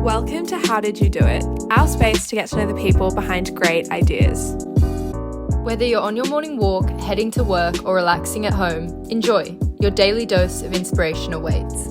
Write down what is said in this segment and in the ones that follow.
Welcome to How Did You Do It? Our space to get to know the people behind great ideas. Whether you're on your morning walk, heading to work, or relaxing at home, enjoy. Your daily dose of inspiration awaits.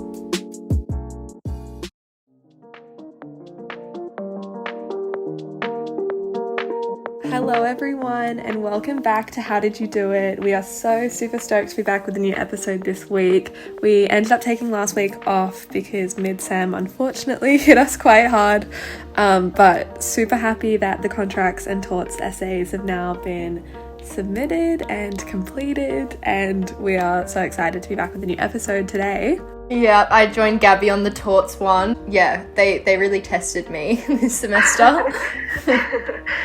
Hello everyone and welcome back to How Did You Do It? We are so super stoked to be back with a new episode this week. We ended up taking last week off because mid-sem unfortunately hit us quite hard, but super happy that the contracts and torts essays have now been submitted and completed, and we are so excited to be back with a new episode today. Yeah, I joined Gabby on the torts one. Yeah, they really tested me this semester.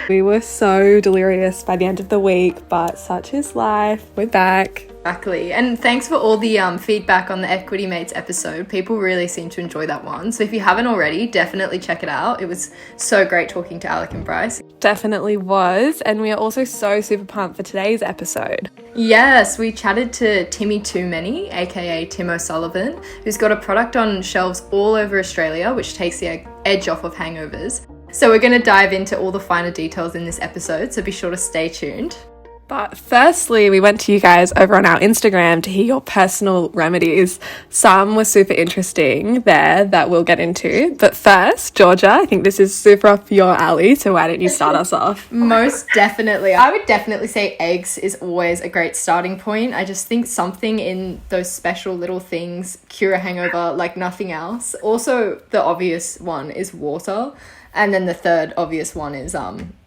We were so delirious by the end of the week, but such is life. We're back. Exactly. And thanks for all the feedback on the Equity Mates episode. People really seem to enjoy that one. So if you haven't already, definitely check it out. It was so great talking to Alec and Bryce. Definitely was. And we are also so super pumped for today's episode. Yes, we chatted to Timmy Too Many, aka Tim O'Sullivan, who's got a product on shelves all over Australia, which takes the edge off of hangovers. So we're going to dive into all the finer details in this episode, so be sure to stay tuned. But firstly, we went to you guys over on our Instagram to hear your personal remedies. Some were super interesting there that we'll get into. But first, Georgia, I think this is super up your alley, so why don't you start us off? Most definitely. I would definitely say eggs is always a great starting point. I just think something in those special little things cure a hangover like nothing else. Also, the obvious one is water. And then the third obvious one is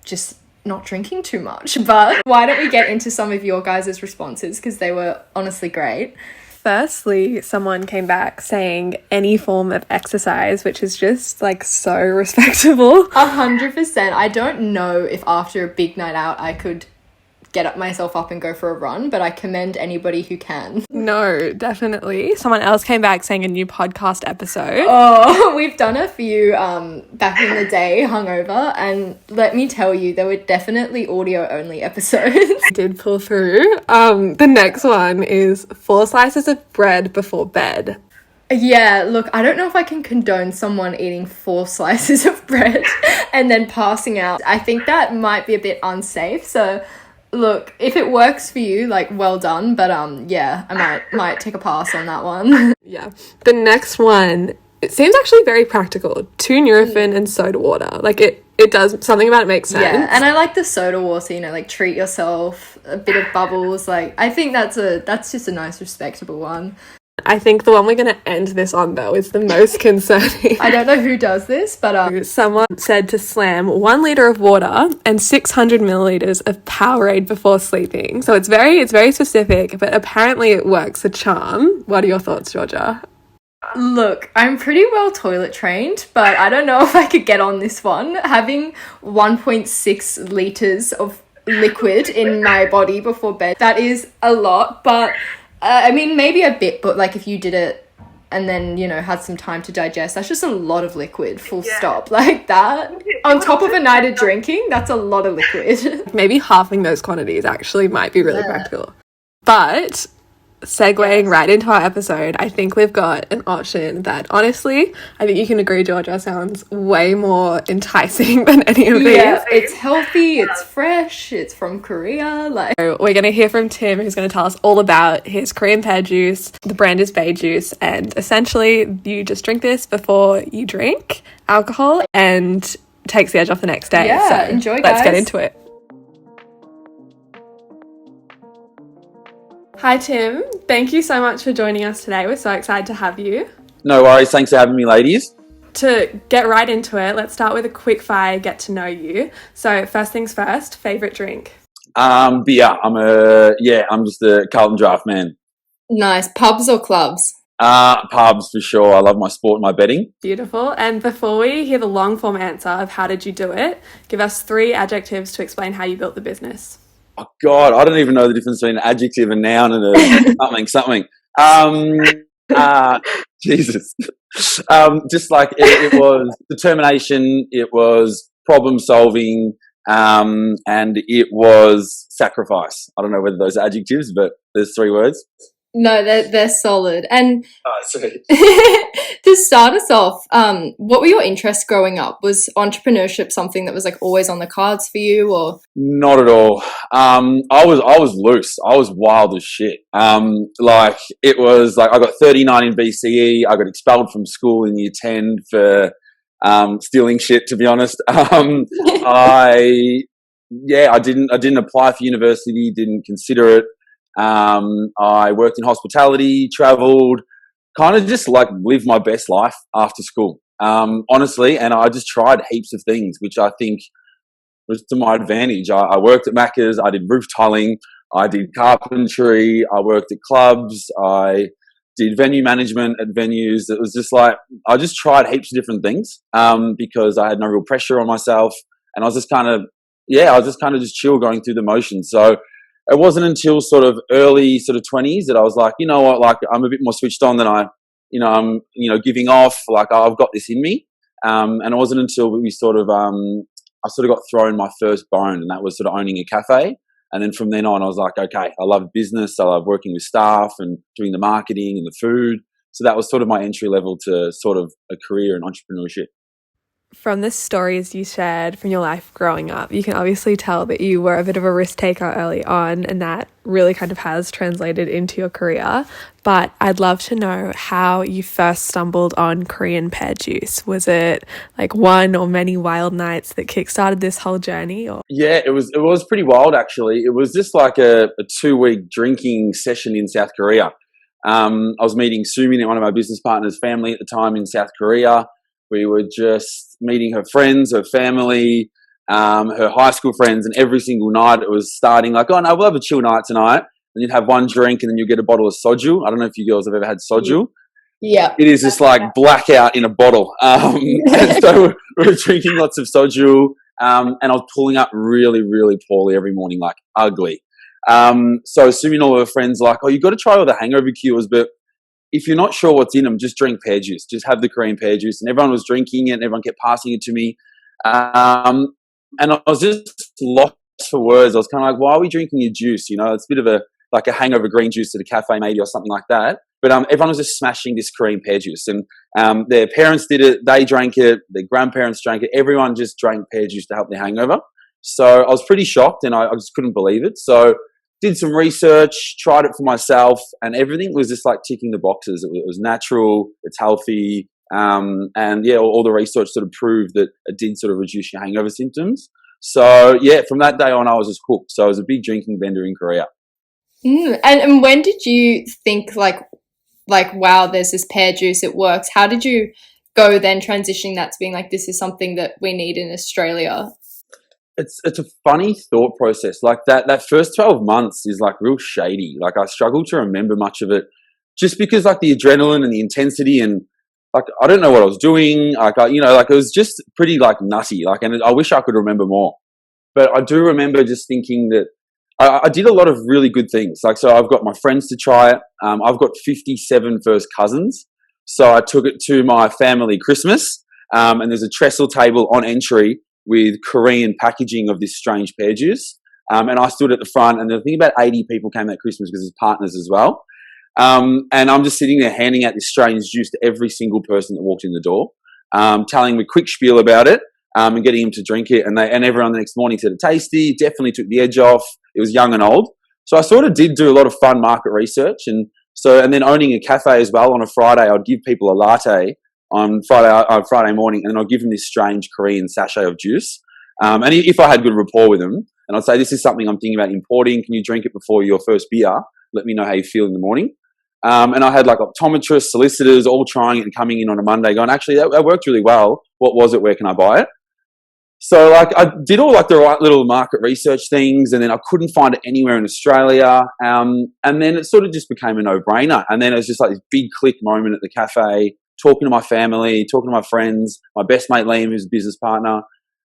just not drinking too much. But why don't we get into some of your guys' responses, because they were honestly great. Firstly, someone came back saying any form of exercise, which is just like so respectable. 100%. I don't know if after a big night out I could get myself up and go for a run, but I commend anybody who can. No, definitely. Someone else came back saying a new podcast episode. Oh, we've done a few back in the day hungover, and let me tell you, there were definitely audio only episodes. Did pull through. The next one is 4 slices of bread before bed. Yeah, look, I don't know if I can condone someone eating 4 slices of bread and then passing out. I think that might be a bit unsafe, so look, if it works for you, like, well done, but yeah, I might take a pass on that one. Yeah. The next one, it seems actually very practical. 2 Nurofen and soda water. Like, it does, something about it makes sense. Yeah, and I like the soda water, you know, like, treat yourself, a bit of bubbles, like, I think that's just a nice, respectable one. I think the one we're going to end this on, though, is the most concerning. I don't know who does this, but someone said to slam 1 litre of water and 600 millilitres of Powerade before sleeping. So it's very specific, but apparently it works a charm. What are your thoughts, Georgia? Look, I'm pretty well toilet trained, but I don't know if I could get on this one. Having 1.6 litres of liquid in my body before bed, that is a lot, but I mean, maybe a bit, but like if you did it and then, you know, had some time to digest, that's just a lot of liquid, full stop. Like that, on top of a night of drinking, that's a lot of liquid. Maybe halving those quantities actually might be really practical. But segueing right into our episode, I think we've got an option that honestly, I think you can agree, Georgia, sounds way more enticing than any of these. Yeah, it's healthy, it's fresh, it's from Korea. Like, so we're going to hear from Tim, who's going to tell us all about his Korean Pear Juice. The brand is Bae Juice, and essentially you just drink this before you drink alcohol and takes the edge off the next day. Yeah, so enjoy, guys. Let's get into it. Hi Tim, thank you so much for joining us today. We're so excited to have you. No worries, thanks for having me, ladies. To get right into it, let's start with a quick fire get to know you. So first things first, favourite drink? Beer. I'm just a Carlton Draft man. Nice. Pubs or clubs? Pubs for sure. I love my sport and my betting. Beautiful. And before we hear the long form answer of how did you do it, give us 3 adjectives to explain how you built the business. Oh God, I don't even know the difference between an adjective and noun and a something. Jesus. Just like it was determination, it was problem solving, and it was sacrifice. I don't know whether those are adjectives, but there's 3 words. No, they're solid. And Oh, sweet. to start us off, what were your interests growing up? Was entrepreneurship something that was like always on the cards for you, or? Not at all. I was loose. I was wild as shit. Like it was like I got 39 in BCE. I got expelled from school in year 10 for stealing shit. To be honest, I didn't apply for university. Didn't consider it. I worked in hospitality, travelled, kind of just like lived my best life after school. Honestly, and I just tried heaps of things, which I think was to my advantage. I worked at Macca's, I did roof tiling, I did carpentry, I worked at clubs, I did venue management at venues. It was just like, I just tried heaps of different things because I had no real pressure on myself. And I was just kind of, just chill going through the motions. So it wasn't until sort of early sort of 20s that I was like, you know what, like I'm a bit more switched on than I'm giving off, like I've got this in me. And it wasn't until we sort of, I sort of got thrown my first bone, and that was sort of owning a cafe. And then from then on, I was like, okay, I love business. I love working with staff and doing the marketing and the food. So that was sort of my entry level to sort of a career in entrepreneurship. From the stories you shared from your life growing up, you can obviously tell that you were a bit of a risk taker early on, and that really kind of has translated into your career. But I'd love to know how you first stumbled on Korean Pear Juice. Was it like one or many wild nights that kickstarted this whole journey? Or Yeah, it was pretty wild actually. It was just like a 2 week drinking session in South Korea. I was meeting Sumin, one of my business partners' family at the time in South Korea. We were just meeting her friends, her family, her high school friends, and every single night it was starting like, oh no, we'll have a chill night tonight. And you'd have one drink and then you'd get a bottle of soju. I don't know if you girls have ever had soju. Yeah. It is just like blackout in a bottle. And so we were drinking lots of soju, and I was pulling up really, really poorly every morning, like ugly. So assuming all her friends like, oh, you've got to try all the hangover cures, but if you're not sure what's in them, just drink pear juice. Just have the Korean pear juice. And everyone was drinking it and everyone kept passing it to me. And I was just lost for words. I was kind of like, why are we drinking your juice? You know, it's a bit of like a hangover green juice at a cafe maybe or something like that. But everyone was just smashing this Korean pear juice. And their parents did it. They drank it. Their grandparents drank it. Everyone just drank pear juice to help their hangover. So I was pretty shocked and I just couldn't believe it. So did some research, tried it for myself, and everything was just like ticking the boxes. It was natural, it's healthy, and yeah, all the research sort of proved that it did sort of reduce your hangover symptoms. So yeah, from that day on, I was just hooked. So I was a big drinking bender in Korea. And when did you think like wow, there's this pear juice, it works? How did you go then transitioning that to being like, this is something that we need in Australia? It's a funny thought process. Like that first 12 months is like real shady. Like I struggle to remember much of it just because like the adrenaline and the intensity and like I don't know what I was doing. Like like it was just pretty like nutty. Like and I wish I could remember more. But I do remember just thinking that I did a lot of really good things. Like so I've got my friends to try it. I've got 57 first cousins. So I took it to my family Christmas. And there's a trestle table on entry with Korean packaging of this strange pear juice. And I stood at the front, and I think about 80 people came that Christmas because it's partners as well. And I'm just sitting there handing out this strange juice to every single person that walked in the door, telling them a quick spiel about it, and getting them to drink it. And everyone the next morning said it tasty, definitely took the edge off. It was young and old. So I sort of did do a lot of fun market research. And then owning a cafe as well on a Friday, I'd give people a latte on Friday morning, and then I'll give them this strange Korean sachet of juice. And if I had good rapport with them, and I'd say, this is something I'm thinking about importing. Can you drink it before your first beer? Let me know how you feel in the morning. And I had like optometrists, solicitors, all trying it and coming in on a Monday going, actually, that worked really well. What was it? Where can I buy it? So like I did all like the right little market research things, and then I couldn't find it anywhere in Australia. And then it sort of just became a no-brainer. And then it was just like this big click moment at the cafe, talking to my family, talking to my friends, my best mate Liam, who's a business partner,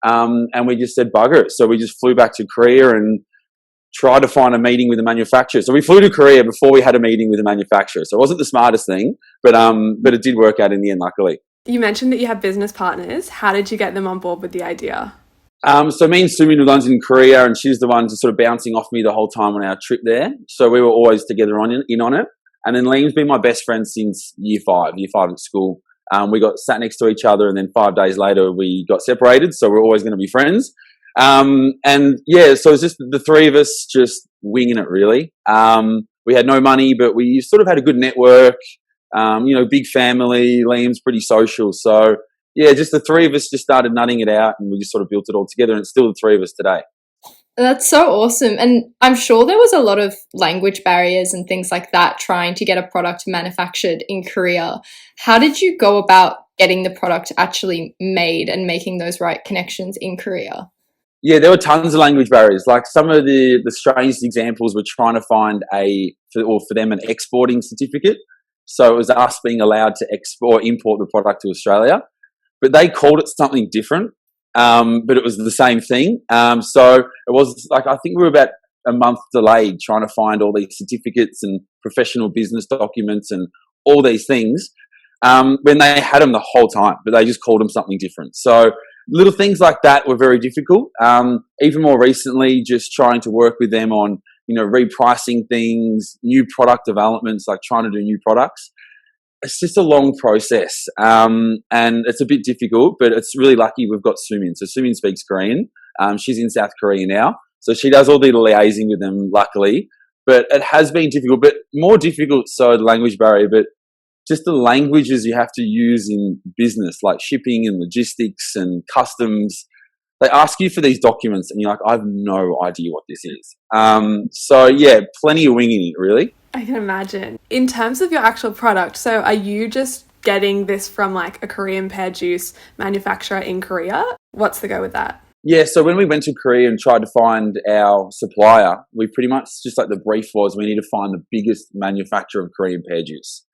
and we just said bugger it. So we just flew back to Korea and tried to find a meeting with the manufacturer. So we flew to Korea before we had a meeting with the manufacturer. So it wasn't the smartest thing, but it did work out in the end, luckily. you mentioned that you have business partners. How did you get them on board with the idea? So me and Sumi were the ones in Korea, and she's the one just sort of bouncing off me the whole time on our trip there. So we were always together in on it. And then Liam's been my best friend since year five at school. We got sat next to each other, and then 5 days later we got separated. So we're always going to be friends. And yeah, so it's just the three of us just winging it, really. We had no money, but we sort of had a good network. Big family. Liam's pretty social, so yeah, just the three of us just started nutting it out, and we just sort of built it all together. And it's still the three of us today. That's so awesome. And I'm sure there was a lot of language barriers and things like that trying to get a product manufactured in Korea. How did you go about getting the product actually made and making those right connections in Korea? Yeah, there were tons of language barriers. Like some of the strangest examples were trying to find for them an exporting certificate. So it was us being allowed to import the product to Australia, but they called it something different. But it was the same thing. So it was like, I think we were about a month delayed trying to find all these certificates and professional business documents and all these things, when they had them the whole time, but they just called them something different. So little things like that were very difficult. Even more recently, just trying to work with them on, repricing things, new product developments, like trying to do new products. It's just a long process, and it's a bit difficult, but it's really lucky we've got Sumin. So Sumin speaks Korean. She's in South Korea now, so she does all the liaising with them, luckily. But it has been difficult, but more difficult, so the language barrier, but just the languages you have to use in business, like shipping and logistics and customs. They ask you for these documents, and you're like, I have no idea what this is. So yeah, plenty of winging it, really. I can imagine. In terms of your actual product, so are you just getting this from like a Korean Pear Juice manufacturer in Korea? What's the go with that? Yeah, so when we went to Korea and tried to find our supplier, we pretty much just like the brief was we need to find the biggest manufacturer of Korean Pear Juice.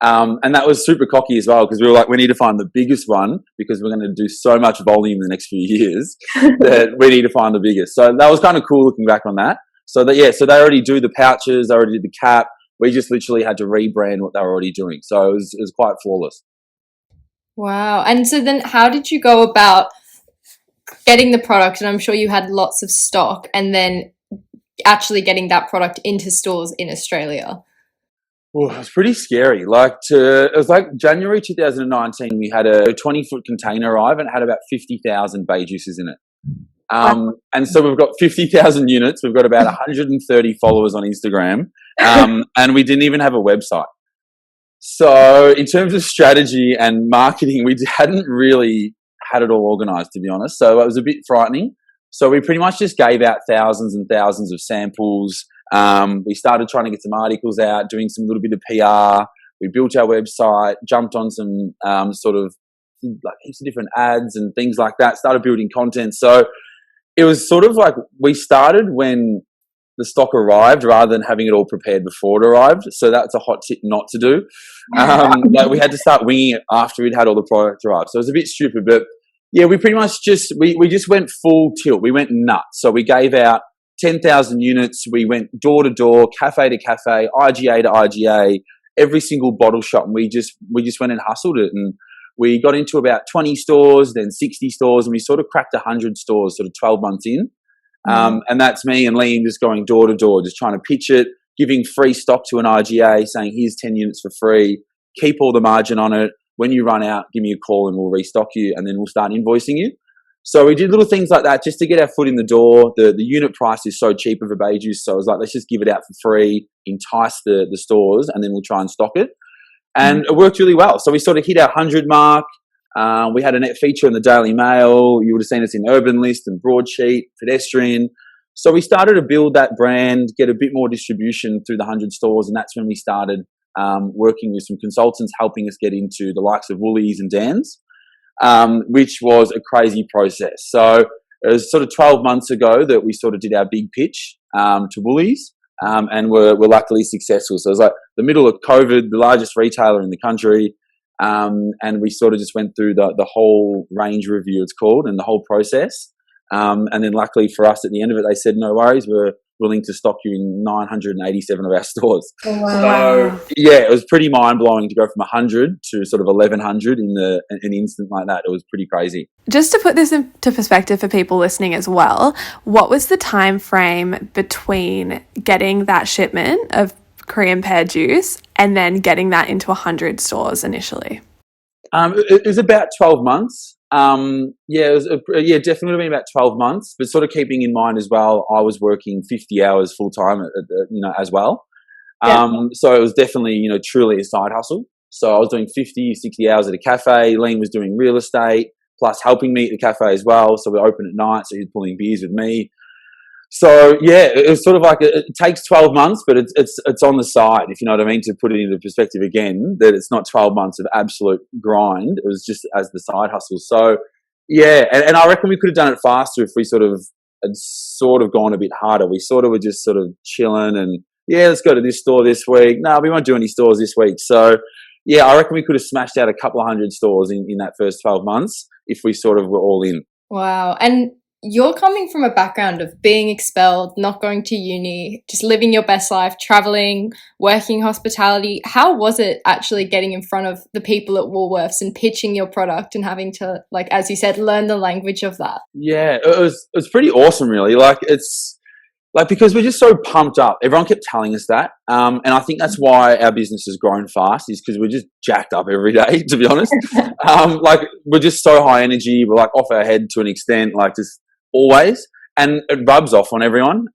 And that was super cocky as well, because we were like, we need to find the biggest one because we're going to do so much volume in the next few years that we need to find the biggest. So that was kind of cool looking back on that. So they already do the pouches, they already did the cap. We just literally had to rebrand what they were already doing. So it was quite flawless. Wow. And so then how did you go about getting the product? And I'm sure you had lots of stock, and then actually getting that product into stores in Australia. Well, it was pretty scary. It was like January 2019, we had a 20-foot container arrive, and it had about 50,000 Bae Juices in it. And so we've got 50,000 units. We've got about 130 followers on Instagram, and we didn't even have a website. So in terms of strategy and marketing, we hadn't really had it all organized, to be honest. So it was a bit frightening. So we pretty much just gave out thousands and thousands of samples. We started trying to get some articles out, doing some little bit of PR. We built our website, jumped on some sort of like heaps of different ads and things like that, started building content. So it was sort of like we started when the stock arrived rather than having it all prepared before it arrived. So that's a hot tip not to do. Like we had to start winging it after we'd had all the product arrive. So it was a bit stupid, but yeah, we pretty much we just went full tilt. We went nuts. So we gave out 10,000 units. We went door to door, cafe to cafe, IGA to IGA, every single bottle shop. And we just went and hustled it. And we got into about 20 stores, then 60 stores, and we sort of cracked 100 stores sort of 12 months in. And that's me and Liam just going door to door, just trying to pitch it, giving free stock to an IGA, saying, here's 10 units for free, keep all the margin on it. When you run out, give me a call and we'll restock you, and then we'll start invoicing you. So we did little things like that just to get our foot in the door. The unit price is so cheap of a Bae Juice, so I was like, let's just give it out for free, entice the stores, and then we'll try and stock it. And it worked really well. So we sort of hit our 100 mark. We had a net feature in the Daily Mail. You would have seen us in Urban List and Broadsheet, Pedestrian. So we started to build that brand, get a bit more distribution through the 100 stores, and that's when we started working with some consultants helping us get into the likes of Woolies and Dan's, which was a crazy process. So it was sort of 12 months ago that we sort of did our big pitch to Woolies, and we're luckily successful. So it was like the middle of COVID, the largest retailer in the country, and we sort of just went through the whole range review, it's called, and the whole process. And then luckily for us, at the end of it, they said, no worries, we're willing to stock you in 987 of our stores. Oh, wow. So yeah, it was pretty mind-blowing to go from 100 to sort of 1,100 in an instant like that. It was pretty crazy. Just to put this into perspective for people listening as well, what was the time frame between getting that shipment of Korean Pear Juice and then getting that into 100 stores initially? It was about 12 months. Definitely would have been about 12 months, but sort of keeping in mind as well, I was working 50 hours full time, as well. So it was definitely, truly a side hustle. So I was doing 50, 60 hours at a cafe. Lean was doing real estate, plus helping me at the cafe as well. So we're open at night, so he's pulling beers with me. So yeah, it was sort of like it takes 12 months, but it's on the side, if you know what I mean, to put it into perspective again, that it's not 12 months of absolute grind. It was just as the side hustle. So yeah, and I reckon we could have done it faster if we had gone a bit harder. We sort of were just sort of chilling and let's go to this store this week. No, we won't do any stores this week. So yeah, I reckon we could have smashed out a couple of 100 stores in that first 12 months if we sort of were all in. Wow. And you're coming from a background of being expelled, not going to uni, just living your best life, traveling, working hospitality. How was it actually getting in front of the people at Woolworths and pitching your product and having to, like, as you said, learn the language of that? Yeah, it was pretty awesome, really. Because we're just so pumped up. Everyone kept telling us that. And I think that's why our business has grown fast, is because we're just jacked up every day, to be honest. We're just so high energy. We're like off our head to an extent, like just always. And it rubs off on everyone.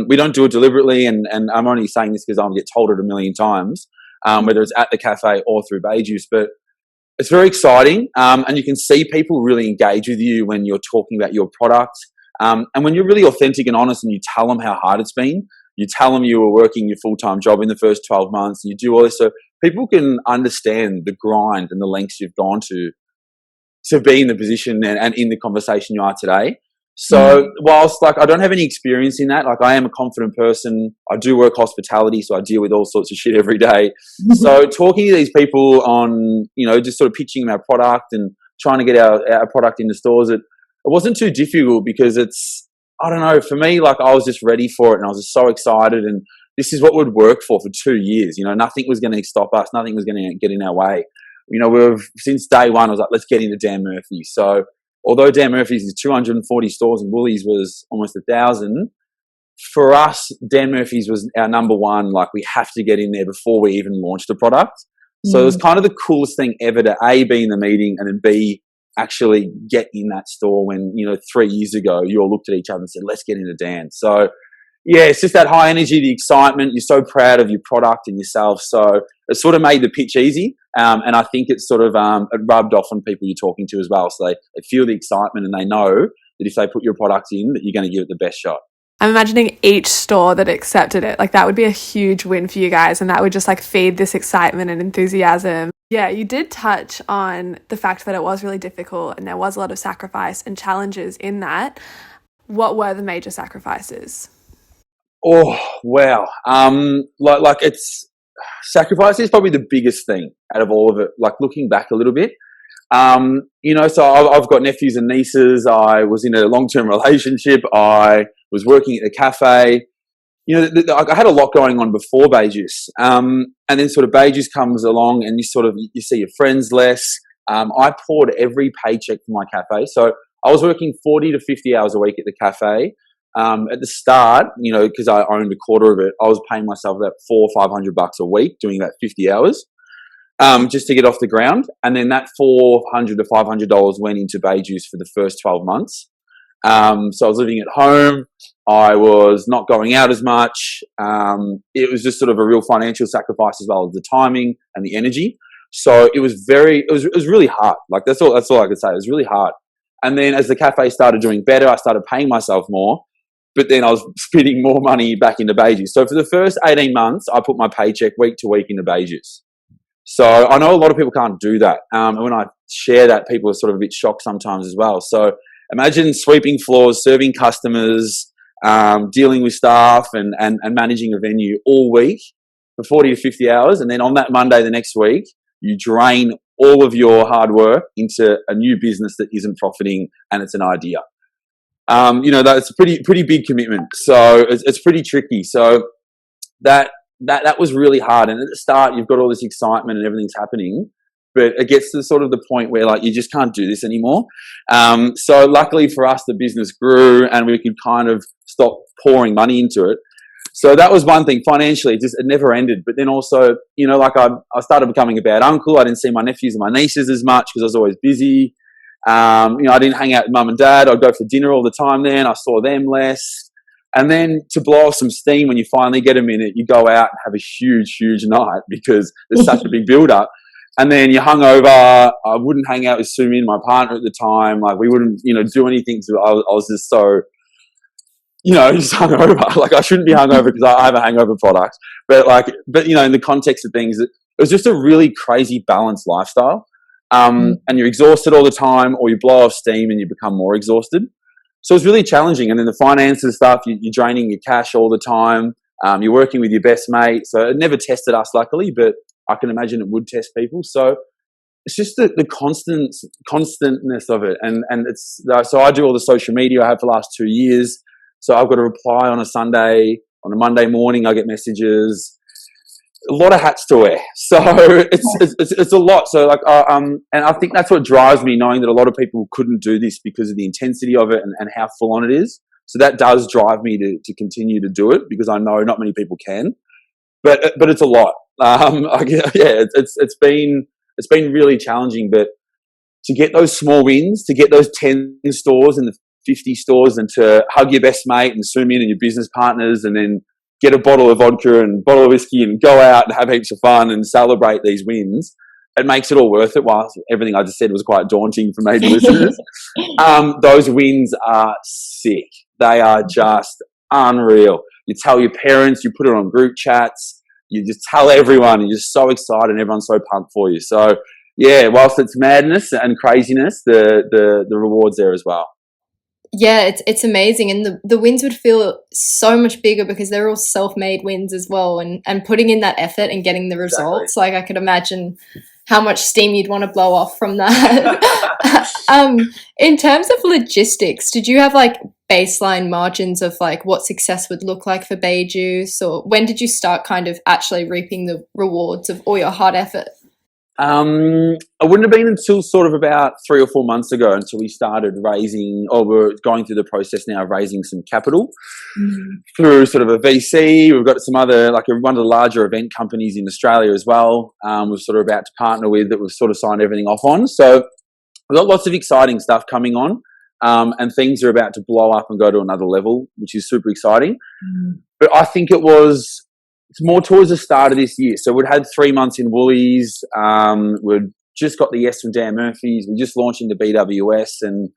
We don't do it deliberately. And I'm only saying this because I get told it a million times, whether it's at the cafe or through Bae Juice. But it's very exciting. And you can see people really engage with you when you're talking about your product. And when you're really authentic and honest and you tell them how hard it's been, you tell them you were working your full-time job in the first 12 months and you do all this, so people can understand the grind and the lengths you've gone to be in the position and in the conversation you are today. So whilst I don't have any experience in that, I am a confident person. I do work hospitality, so I deal with all sorts of shit every day. So talking to these people on, just sort of pitching our product and trying to get our product into stores, it wasn't too difficult because I don't know, for me, I was just ready for it and I was just so excited, and this is what would work for 2 years. Nothing was going to stop us. Nothing was going to get in our way. Since day one, I was like, let's get into Dan Murphy's. So although Dan Murphy's is 240 stores and Woolies was almost 1,000, for us, Dan Murphy's was our number one. We have to get in there before we even launched the product. So it was kind of the coolest thing ever to A, be in the meeting, and then B, actually get in that store when, 3 years ago, you all looked at each other and said, let's get into Dan. So yeah, it's just that high energy, the excitement. You're so proud of your product and yourself. So it sort of made the pitch easy. And I think it's sort of, it rubbed off on people you're talking to as well. So they feel the excitement and they know that if they put your product in, that you're going to give it the best shot. I'm imagining each store that accepted it, that would be a huge win for you guys, and that would just feed this excitement and enthusiasm. Yeah, you did touch on the fact that it was really difficult and there was a lot of sacrifice and challenges in that. What were the major sacrifices? Oh, wow. It's sacrifice is probably the biggest thing out of all of it. Looking back a little bit, so I've got nephews and nieces. I was in a long-term relationship. I was working at the cafe. I had a lot going on before Bae Juice. And then sort of Bae Juice comes along and you see your friends less. I poured every paycheck for my cafe. So I was working 40 to 50 hours a week at the cafe. At the start, because I owned a quarter of it, I was paying myself about $400 or $500 a week doing that 50 hours. Just to get off the ground. And then that $400 to $500 went into Bae Juice for the first 12 months. So I was living at home. I was not going out as much. It was just sort of a real financial sacrifice as well as the timing and the energy. So it was really hard. That's all I could say. It was really hard. And then as the cafe started doing better, I started paying myself more. But then I was spitting more money back into Bae Juice. So for the first 18 months, I put my paycheck week to week into Bae Juice. So I know a lot of people can't do that. And when I share that, people are sort of a bit shocked sometimes as well. So imagine sweeping floors, serving customers, dealing with staff and managing a venue all week for 40 to 50 hours. And then on that Monday the next week, you drain all of your hard work into a new business that isn't profiting and it's an idea. That's a pretty big commitment. So it's pretty tricky. So that was really hard. And at the start, you've got all this excitement and everything's happening, but it gets to sort of the point where you just can't do this anymore. So luckily for us, the business grew and we could kind of stop pouring money into it. So that was one thing. Financially, it never ended. But then also, like I started becoming a bad uncle. I didn't see my nephews and my nieces as much because I was always busy. I didn't hang out with mum and dad. I'd go for dinner all the time then. I saw them less. And then to blow off some steam, when you finally get a minute, you go out and have a huge, huge night because there's such a big build-up. And then you're hungover. I wouldn't hang out with Sumi, my partner at the time. Like we wouldn't, do anything. I was just so, just hungover. Like I shouldn't be hungover because I have a hangover product. But in the context of things, it was just a really crazy balanced lifestyle. And you're exhausted all the time, or you blow off steam and you become more exhausted. So it's really challenging. And then the finances stuff, you're draining your cash all the time. You're working with your best mate. So it never tested us, luckily, but I can imagine it would test people. So it's just the constantness of it. And so I do all the social media I have for the last 2 years. So I've got to reply on a Sunday, on a Monday morning, I get messages. A lot of hats to wear. So it's a lot. So and I think that's what drives me, knowing that a lot of people couldn't do this because of the intensity of it and how full on it is. So that does drive me to continue to do it because I know not many people can, but it's a lot. It's been really challenging, but to get those small wins, to get those 10 stores and the 50 stores, and to hug your best mate and zoom in and your business partners, and then get a bottle of vodka and a bottle of whiskey and go out and have heaps of fun and celebrate these wins, it makes it all worth it. While everything I just said was quite daunting for maybe listeners, those wins are sick. They are just unreal. You tell your parents, you put it on group chats, you just tell everyone, and you're just so excited and everyone's so pumped for you. So yeah, whilst it's madness and craziness, the rewards there as well. Yeah, it's amazing, and the wins would feel so much bigger because they're all self-made wins as well, and putting in that effort and getting the results. Exactly. Like I could imagine how much steam you'd want to blow off from that. In terms of logistics, did you have like baseline margins of like what success would look like for Bae Juice, or when did you start kind of actually reaping the rewards of all your hard effort? It wouldn't have been until sort of about 3 or 4 months ago until we started raising, or we're going through the process now of raising some capital through sort of a VC. We've got some other, like one of the larger event companies in Australia as well. We're sort of about to partner with, that we've sort of signed everything off on. So we've got lots of exciting stuff coming on, and things are about to blow up and go to another level, which is super exciting. But I think it's more towards the start of this year. So we'd had 3 months in Woolies. We'd just got the yes from Dan Murphy's. We just launched into BWS, and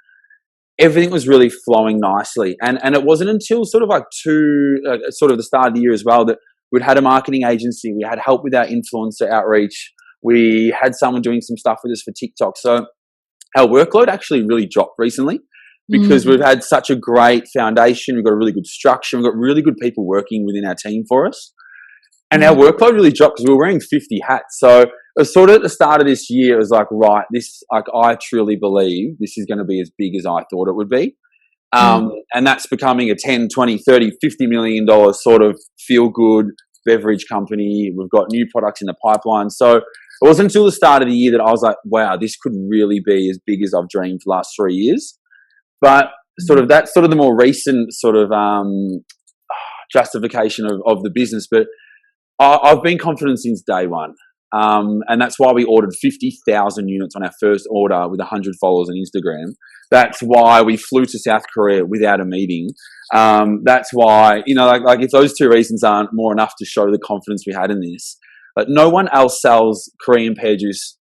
everything was really flowing nicely. And it wasn't until sort of sort of the start of the year as well that we'd had a marketing agency. We had help with our influencer outreach. We had someone doing some stuff with us for TikTok. So our workload actually really dropped recently because we've had such a great foundation. We've got a really good structure. We've got really good people working within our team for us. And our workload really dropped because we were wearing 50 hats. So it was sort of at the start of this year, it was like, right, I truly believe this is going to be as big as I thought it would be. And that's becoming a 10, 20, 30, $50 million sort of feel-good beverage company. We've got new products in the pipeline. So it wasn't until the start of the year that I was like, wow, this could really be as big as I've dreamed for the last 3 years. But that's sort of the more recent sort of justification of the business. But I've been confident since day one. And that's why we ordered 50,000 units on our first order with 100 followers on Instagram. That's why we flew to South Korea without a meeting. That's why, like if those two reasons aren't more enough to show the confidence we had in this. But no one else sells Korean Pear Juice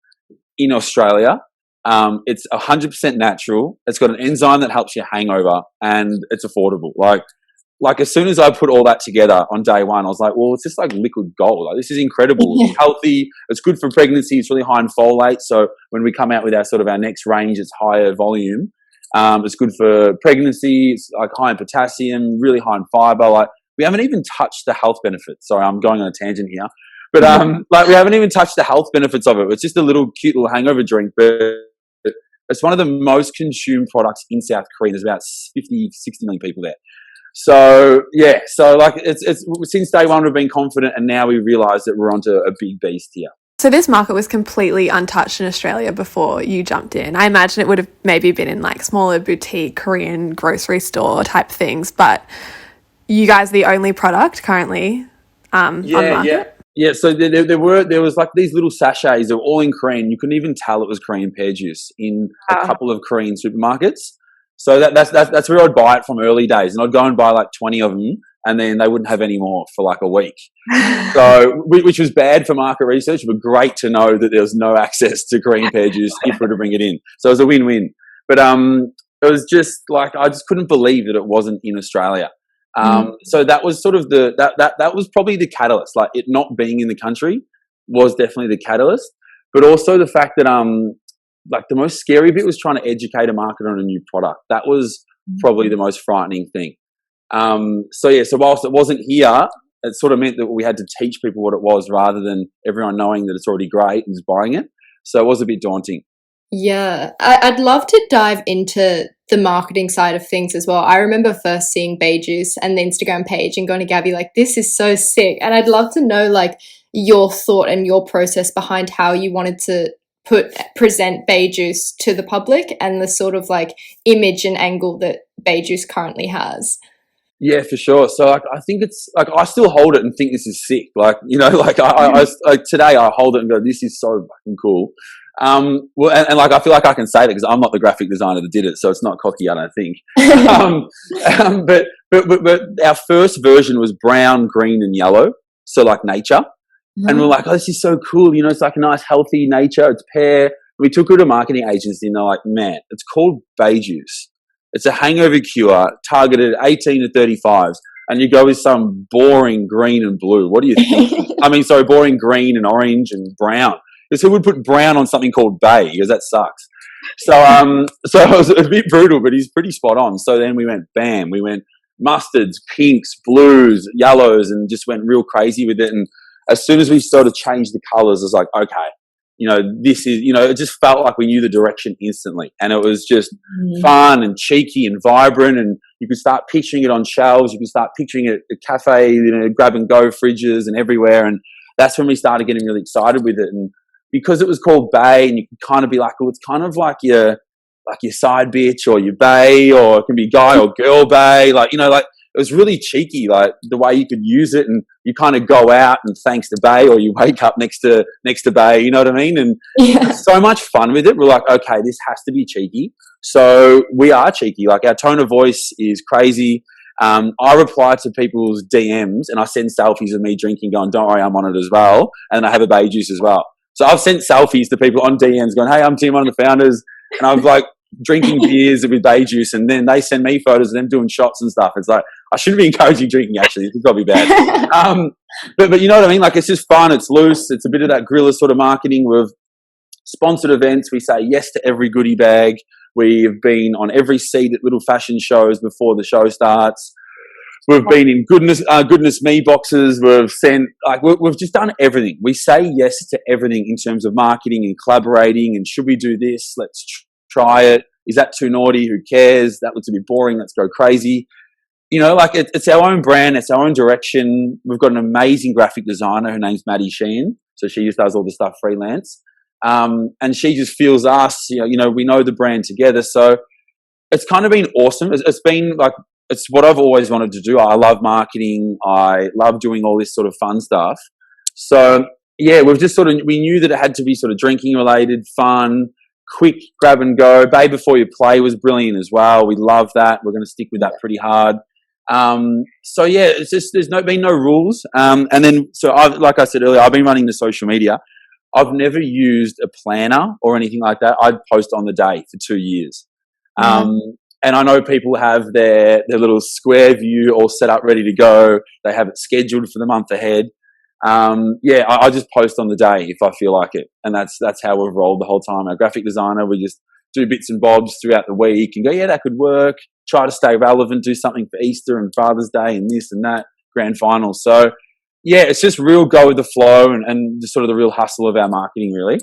in Australia. It's 100% natural. It's got an enzyme that helps you hangover, and it's affordable. Like as soon as I put all that together on day one, I was like, well, it's just like liquid gold. Like, this is incredible. It's healthy. It's good for pregnancy. It's really high in folate. So when we come out with our next range, it's higher volume. It's good for pregnancy. It's like high in potassium, really high in fiber. Like we haven't even touched the health benefits. Sorry, I'm going on a tangent here. But we haven't even touched the health benefits of it. It's just a cute little hangover drink. But it's one of the most consumed products in South Korea. There's about 50, 60 million people there. So yeah, it's since day one we've been confident, and now we realise that we're onto a big beast here. So this market was completely untouched in Australia before you jumped in. I imagine it would have maybe been in like smaller boutique Korean grocery store type things, but you guys the only product currently on the market? Yeah, so there was like these little sachets. They were all in Korean. You couldn't even tell it was Korean pear juice in a couple of Korean supermarkets. So that's where I'd buy it from early days, and I'd go and buy like 20 of them, and then they wouldn't have any more for like a week. So which was bad for market research, but great to know that there was no access to Korean pear juice if we were to bring it in. So it was a win-win. But it was just like I just couldn't believe that it wasn't in Australia. So that was sort of that was probably the catalyst. Like it not being in the country was definitely the catalyst, but also the fact that like the most scary bit was trying to educate a market on a new product. That was probably the most frightening thing. So whilst it wasn't here, it sort of meant that we had to teach people what it was rather than everyone knowing that it's already great and just buying it. So it was a bit daunting. Yeah, I'd love to dive into the marketing side of things as well. I remember first seeing Bae Juice and the Instagram page and going to Gabby like, this is so sick. And I'd love to know like your thought and your process behind how you wanted to present Bae Juice to the public and the sort of like image and angle that Bae Juice currently has. Yeah, for sure. So like, I think it's like I still hold it and think this is sick. Like, you know, like I today I hold it and go, this is so fucking cool. Well, and like I feel like I can say that because I'm not the graphic designer that did it, so it's not cocky, I don't think. But our first version was brown, green, and yellow, so like nature. And we're like, oh, this is so cool. You know, it's like a nice, healthy nature. It's pear. We took it to a marketing agency, and they're like, man, it's called Bae Juice. It's a hangover cure targeted 18 to 35s, and you go with some boring green and blue. What do you think? I mean, sorry, boring green and orange and brown. Because who would put brown on something called Bae? Because that sucks. So it was a bit brutal, but he's pretty spot on. So then we went, bam, we went mustards, pinks, blues, yellows, and just went real crazy with it. And as soon as we sort of changed the colors, it was like, okay, you know, this is, you know, it just felt like we knew the direction instantly. And it was just fun and cheeky and vibrant. And you could start picturing it on shelves. You could start picturing it at cafe, you know, grab and go fridges and everywhere. And that's when we started getting really excited with it. And because it was called Bae, and you could kind of be like, oh, it's kind of like your side bitch or your bae, or it can be guy or girl bae. Like, you know, like it was really cheeky, like the way you could use it, and you kind of go out and thanks to Bae, or you wake up next to Bae, you know what I mean? And so much fun with it. We're like, okay, this has to be cheeky. So we are cheeky. Like our tone of voice is crazy. I reply to people's DMs and I send selfies of me drinking going, don't worry, I'm on it as well. And I have a Bae Juice as well. So I've sent selfies to people on DMs going, hey, I'm Tim, one of the founders. And I'm like drinking beers with Bae Juice. And then they send me photos of them doing shots and stuff. It's like, I shouldn't be encouraging drinking, actually. This is probably bad. But you know what I mean? Like, it's just fun. It's loose. It's a bit of that guerrilla sort of marketing. We've sponsored events. We say yes to every goodie bag. We've been on every seat at little fashion shows before the show starts. We've been in goodness me boxes. We've sent, like, we've just done everything. We say yes to everything in terms of marketing and collaborating. And should we do this? Let's try it. Is that too naughty? Who cares? That looks a bit boring. Let's go crazy. You know, like it's our own brand. It's our own direction. We've got an amazing graphic designer. Her name's Maddie Sheehan. So she just does all the stuff freelance. And she just feels us, you know, we know the brand together. So it's kind of been awesome. It's been like, it's what I've always wanted to do. I love marketing. I love doing all this sort of fun stuff. So yeah, we knew that it had to be sort of drinking related, fun, quick grab and go. Bae Before You Play was brilliant as well. We love that. We're going to stick with that pretty hard. So yeah, it's just, there's been no rules. And then, so like I said earlier, I've been running the social media. I've never used a planner or anything like that. I'd post on the day for 2 years. And I know people have their little square view all set up, ready to go. They have it scheduled for the month ahead. I just post on the day if I feel like it. And that's how we've rolled the whole time. Our graphic designer, we just do bits and bobs throughout the week and go, yeah, that could work. Try to stay relevant, do something for Easter and Father's Day and this and that, grand final. So yeah, it's just real go with the flow and just sort of the real hustle of our marketing, really.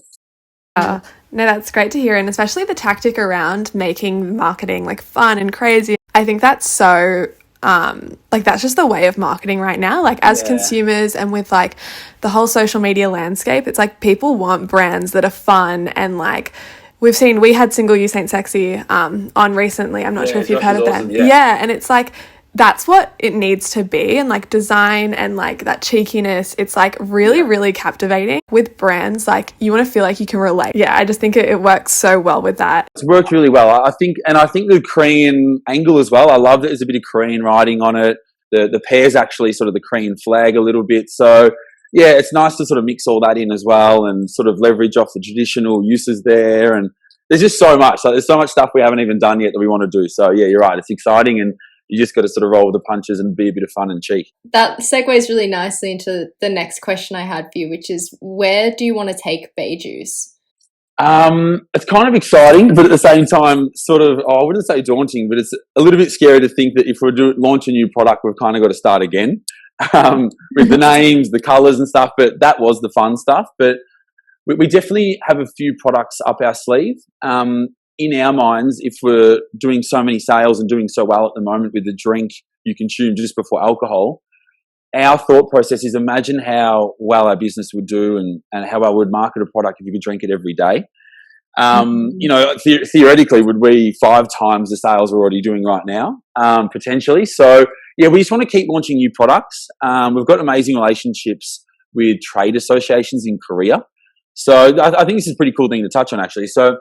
No, that's great to hear. And especially the tactic around making marketing like fun and crazy. I think that's so, like that's just the way of marketing right now. Like as consumers and with like the whole social media landscape, it's like people want brands that are fun and like we had Single Use Ain't Sexy on recently. I'm not sure if you've heard of them. Awesome, yeah. And it's like, that's what it needs to be, and like design and like that cheekiness, it's like really really captivating with brands. Like you want to feel like you can relate. Yeah, I just think it works so well with that. It's worked really well. I think the Korean angle as well. I love that there's a bit of Korean writing on it. The pear's actually sort of the Korean flag a little bit. So yeah, it's nice to sort of mix all that in as well and sort of leverage off the traditional uses there. And there's just so much. Like, there's so much stuff we haven't even done yet that we want to do. So yeah, you're right. It's exciting, and you just got to sort of roll with the punches and be a bit of fun and cheek. That segues really nicely into the next question I had for you, which is, where do you want to take Bae Juice? It's kind of exciting, but at the same time, sort of, I wouldn't say daunting, but it's a little bit scary to think that if we launch a new product, we've kind of got to start again with the names, the colours and stuff. But that was the fun stuff. But we definitely have a few products up our sleeve. In our minds, if we're doing so many sales and doing so well at the moment with the drink you consume just before alcohol, our thought process is imagine how well our business would do and how I would market a product if you could drink it every day. You know, theoretically, would we 5 times the sales we're already doing right now, potentially? So, yeah, we just want to keep launching new products. We've got amazing relationships with trade associations in Korea. So I think this is a pretty cool thing to touch on, actually. So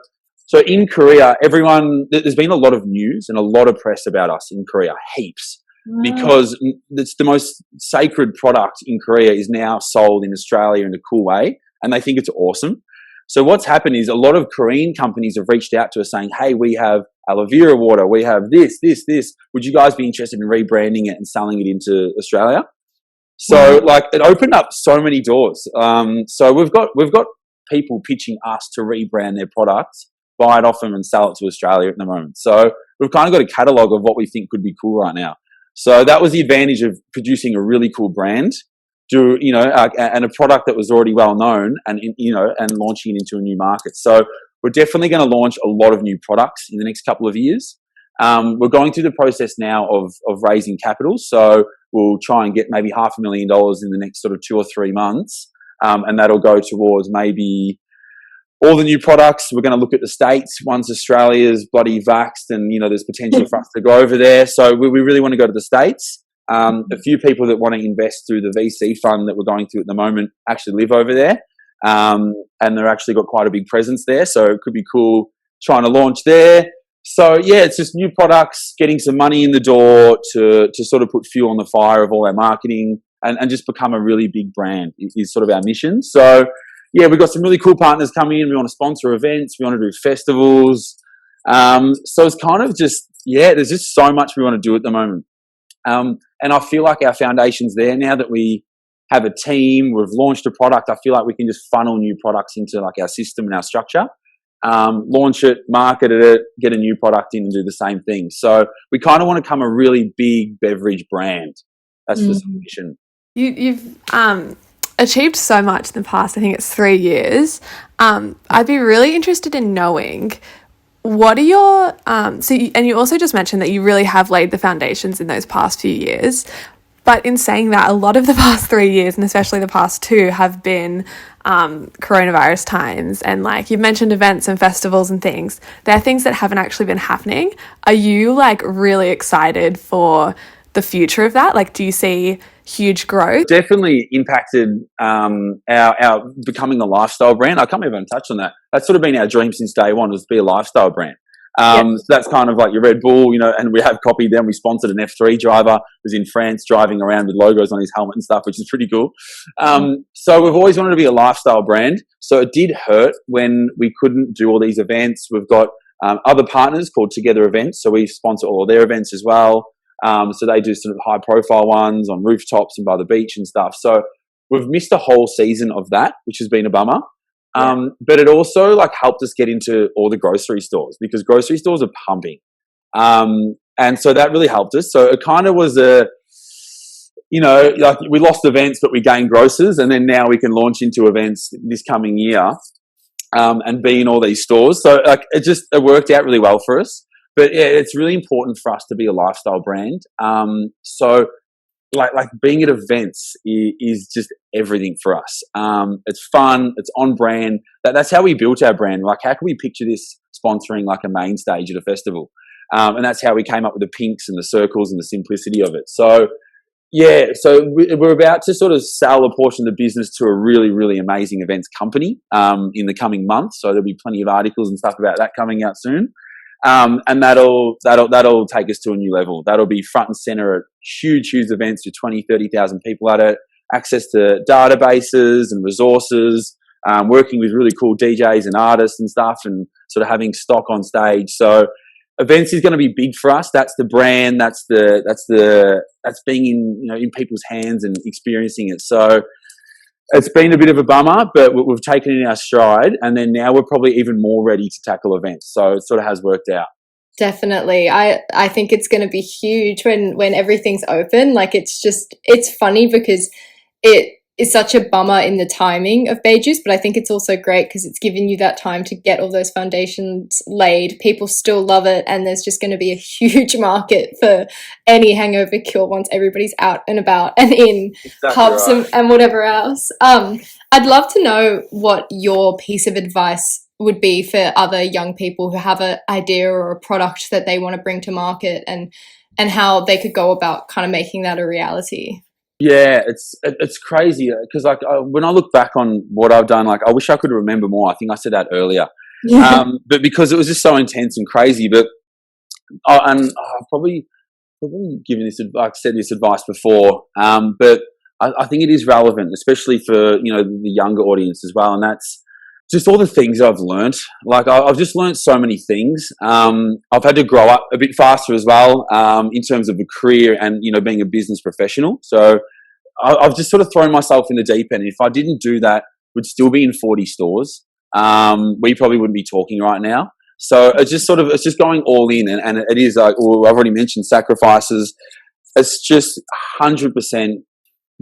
in Korea, there's been a lot of news and a lot of press about us in Korea, heaps, because it's the most sacred product in Korea is now sold in Australia in a cool way, and they think it's awesome. So what's happened is a lot of Korean companies have reached out to us saying, hey, we have aloe vera water, we have this. Would you guys be interested in rebranding it and selling it into Australia? So like it opened up so many doors. So we've got people pitching us to rebrand their products, buy it off them and sell it to Australia at the moment. So we've kind of got a catalogue of what we think could be cool right now. So that was the advantage of producing a really cool brand, and a product that was already well known, and launching it into a new market. So we're definitely going to launch a lot of new products in the next couple of years. We're going through the process now of raising capital. So we'll try and get maybe $500,000 in the next sort of 2 or 3 months, and that'll go towards maybe all the new products. We're going to look at the States once Australia's bloody vaxxed, and there's potential for us to go over there. So we really want to go to the States. A few people that want to invest through the VC fund that we're going through at the moment actually live over there, and they're actually got quite a big presence there. So it could be cool trying to launch there. So yeah, it's just new products, getting some money in the door to sort of put fuel on the fire of all our marketing and just become a really big brand is sort of our mission. So yeah, we've got some really cool partners coming in. We want to sponsor events. We want to do festivals. So it's kind of just, there's just so much we want to do at the moment. And I feel like our foundation's there now that we have a team. We've launched a product. I feel like we can just funnel new products into like our system and our structure, launch it, market it, get a new product in and do the same thing. So we kind of want to become a really big beverage brand. That's the mission. You've achieved so much in the past, I think it's 3 years. I'd be really interested in knowing what are your, and you also just mentioned that you really have laid the foundations in those past few years. But in saying that, a lot of the past 3 years, and especially the past 2, have been coronavirus times. And like you've mentioned events and festivals and things. They're things that haven't actually been happening. Are you like really excited for the future of that? Like, do you see huge growth? Definitely impacted our becoming a lifestyle brand. I can't even touch on that. That's sort of been our dream since day one, was to be a lifestyle brand. So that's kind of like your Red Bull, and we have copied them. We sponsored an F3 driver who was in France driving around with logos on his helmet and stuff, which is pretty cool. So we've always wanted to be a lifestyle brand. So it did hurt when we couldn't do all these events. We've got other partners called Together Events. So we sponsor all of their events as well. So they do sort of high profile ones on rooftops and by the beach and stuff. So we've missed a whole season of that, which has been a bummer. But it also like helped us get into all the grocery stores, because grocery stores are pumping. And so that really helped us. So it kind of was like we lost events, but we gained grocers. And then now we can launch into events this coming year, and be in all these stores. So like it worked out really well for us. But yeah, it's really important for us to be a lifestyle brand. So like being at events is just everything for us. It's fun. It's on brand. That's how we built our brand. Like, how can we picture this sponsoring like a main stage at a festival? And that's how we came up with the pinks and the circles and the simplicity of it. So, yeah, so we're about to sort of sell a portion of the business to a really, really amazing events company in the coming months. So there'll be plenty of articles and stuff about that coming out soon. And that'll take us to a new level. That'll be front and center at huge events with 20, 30,000 people at it, access to databases and resources, working with really cool DJs and artists and stuff, and sort of having stock on stage. So events is going to be big for us. That's the brand. That's being in people's hands and experiencing it. So it's been a bit of a bummer, but we've taken it in our stride, and then now we're probably even more ready to tackle events. So it sort of has worked out. Definitely. I think it's going to be huge when everything's open. Like, it's funny because it is such a bummer in the timing of Bae Juice, but I think it's also great because it's given you that time to get all those foundations laid. People still love it, and there's just going to be a huge market for any hangover cure once everybody's out and about and in pubs and whatever else. I'd love to know what your piece of advice would be for other young people who have an idea or a product that they want to bring to market, and how they could go about kind of making that a reality. Yeah, it's crazy because when I look back on what I've done, like I wish I could remember more. I think I said that earlier, but because it was just so intense and crazy. But I've probably given this, like said this advice before, but I think it is relevant, especially for the younger audience as well, and that's just all the things I've learnt. Like I've just learnt so many things. I've had to grow up a bit faster as well in terms of a career and being a business professional. So I've just sort of thrown myself in the deep end. If I didn't do that, we'd still be in 40 stores. We probably wouldn't be talking right now. So it's just going all in, and it is like, well, I've already mentioned sacrifices. It's just 100%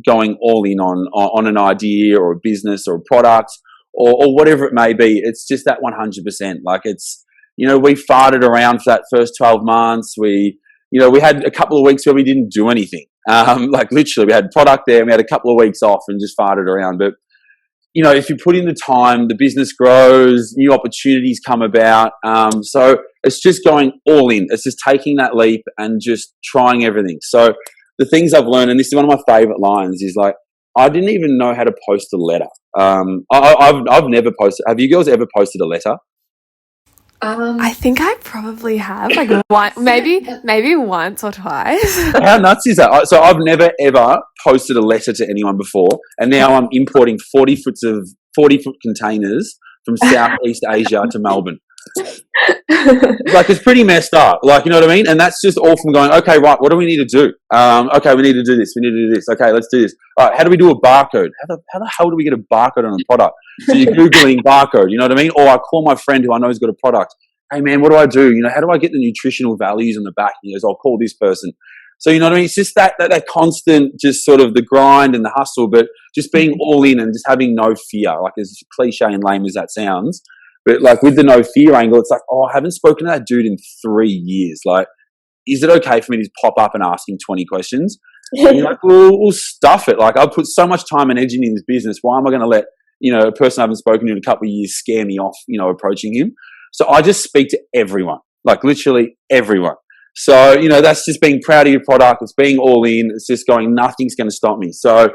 going all in on an idea or a business or a product. Or whatever it may be. It's just that 100%. Like it's, we farted around for that first 12 months. We had a couple of weeks where we didn't do anything. Like literally we had product there and we had a couple of weeks off and just farted around. But, if you put in the time, the business grows, new opportunities come about. So it's just going all in. It's just taking that leap and just trying everything. So the things I've learned, and this is one of my favorite lines, is like, I didn't even know how to post a letter. I've never posted. Have you girls ever posted a letter? I think I probably have, like maybe once or twice. How nuts is that? So I've never ever posted a letter to anyone before, and now I'm importing 40-foot containers from Southeast Asia to Melbourne. Like it's pretty messed up. Like, you know what I mean? And that's just all from going, okay, right, what do we need to do? Okay, we need to do this. We need to do this. Okay, let's do this. All right, how do we do a barcode? How the hell do we get a barcode on a product? So you're Googling barcode, you know what I mean? Or I call my friend who I know has got a product. Hey man, what do I do? How do I get the nutritional values on the back? He goes, I'll call this person. So, you know what I mean? It's just that constant, just sort of the grind and the hustle, but just being all in and just having no fear. Like as cliche and lame as that sounds. But like with the no fear angle, it's like, oh, I haven't spoken to that dude in 3 years. Like, is it okay for me to just pop up and ask him 20 questions? And you're like, well, we'll stuff it. Like I've put so much time and energy in this business. Why am I going to let, a person I haven't spoken to in a couple of years scare me off, approaching him? So I just speak to everyone, like literally everyone. So, that's just being proud of your product. It's being all in. It's just going, nothing's going to stop me. So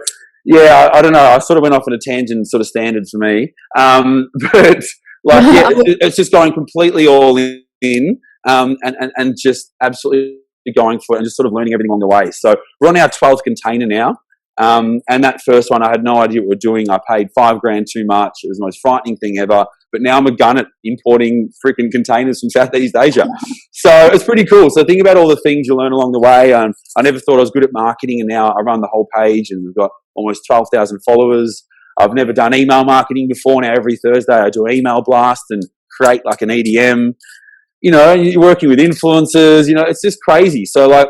yeah, I don't know. I sort of went off on a tangent, sort of standard for me. But like, yeah, it's just going completely all in, and just absolutely going for it and just sort of learning everything along the way. So we're on our 12th container now. And that first one, I had no idea what we're doing. I paid $5,000 too much. It was the most frightening thing ever. But now I'm a gun at importing freaking containers from Southeast Asia. So it's pretty cool. So think about all the things you learn along the way. I never thought I was good at marketing, and now I run the whole page, and we've got almost 12,000 followers. I've never done email marketing before. Now every Thursday I do an email blast and create like an EDM. You're working with influencers. It's just crazy. So like,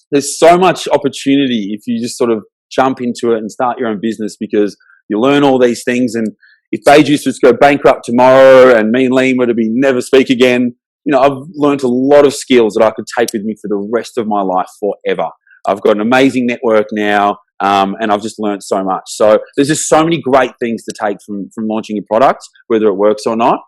there's so much opportunity if you just sort of jump into it and start your own business, because you learn all these things. And if Bae Juice was to go bankrupt tomorrow and me and Liam were to be never speak again, I've learned a lot of skills that I could take with me for the rest of my life forever. I've got an amazing network now. And I've just learned so much. So there's just so many great things to take from launching a product, whether it works or not.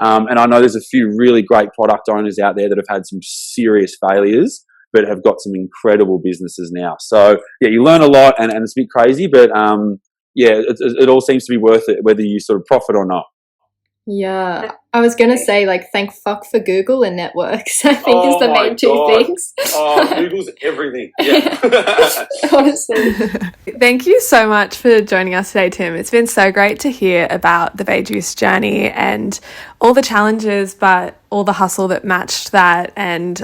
And I know there's a few really great product owners out there that have had some serious failures, but have got some incredible businesses now. So yeah, you learn a lot, and it's a bit crazy, but it all seems to be worth it, whether you sort of profit or not. Yeah, I was gonna say, like, thank fuck for Google and networks. I think is the main two things. Oh, Google's everything. Yeah. Honestly. Thank you so much for joining us today, Tim. It's been so great to hear about the Bae Juice journey and all the challenges, but all the hustle that matched that. And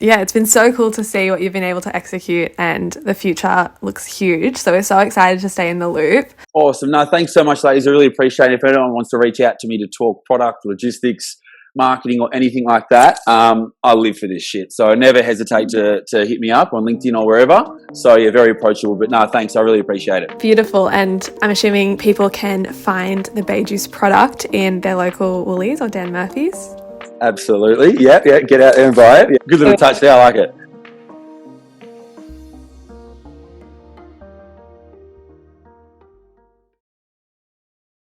it's been so cool to see what you've been able to execute, and the future looks huge. So we're so excited to stay in the loop. Awesome. No, thanks so much, ladies. I really appreciate it. If anyone wants to reach out to me to talk product, logistics, marketing, or anything like that, I live for this shit. So never hesitate to hit me up on LinkedIn or wherever. So yeah, very approachable. But no, thanks. I really appreciate it. Beautiful. And I'm assuming people can find the Bae Juice product in their local Woolies or Dan Murphy's. Absolutely. Yeah. Get out there and buy it. Yeah, good little touch there. I like it.